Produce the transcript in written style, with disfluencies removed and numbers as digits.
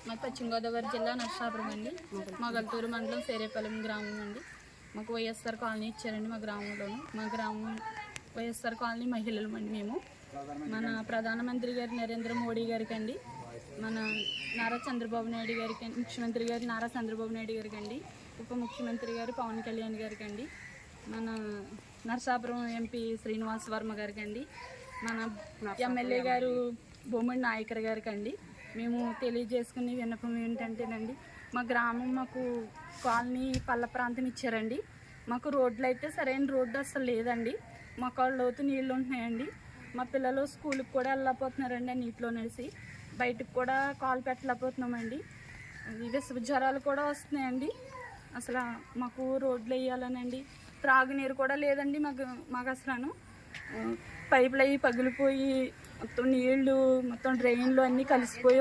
మాది పశ్చిమ గోదావరి జిల్లా నరసాపురం అండి. మొగల్తూరు మండలం సేరేపల్లి గ్రామం అండి. మాకు వైఎస్ఆర్ కాలనీ ఇచ్చారండి. మా గ్రామంలోను మా గ్రామం వైఎస్ఆర్ కాలనీ మహిళలు అండి. మేము మన ప్రధానమంత్రి గారు నరేంద్ర మోడీ గారికి అండి, మన నారా చంద్రబాబు నాయుడు గారికి, ముఖ్యమంత్రి గారు నారా చంద్రబాబు నాయుడు గారికి అండి, ఉప ముఖ్యమంత్రి గారు పవన్ కళ్యాణ్ గారికి అండి, మన నరసాపురం ఎంపీ శ్రీనివాస్ వర్మ గారికి అండి, మన ఎమ్మెల్యే గారు బొమ్మడి నాయకర్ గారికి అండి మేము తెలియజేసుకునే విన్నపం ఏంటంటేనండి, మా గ్రామం మాకు కాలనీ పల్ల ప్రాంతం ఇచ్చారండి. మాకు రోడ్లు అయితే సరైన రోడ్డు అసలు లేదండి. మాకు లోతు నీళ్ళు ఉంటున్నాయండి. మా పిల్లలు స్కూల్కి కూడా వెళ్ళకపోతున్నారండి ఆ నీటిలో నడిచి. బయటకు కూడా కాలు పెట్టలేకపోతున్నామండి. విష జ్వరాలు కూడా వస్తున్నాయండి. అసలు మాకు రోడ్లు వేయాలనండి. త్రాగునీరు కూడా లేదండి. మాకు అసలు పైపులు అవి పగిలిపోయి మొత్తం నీళ్లు మొత్తం డ్రైన్లు అన్నీ కలిసిపోయి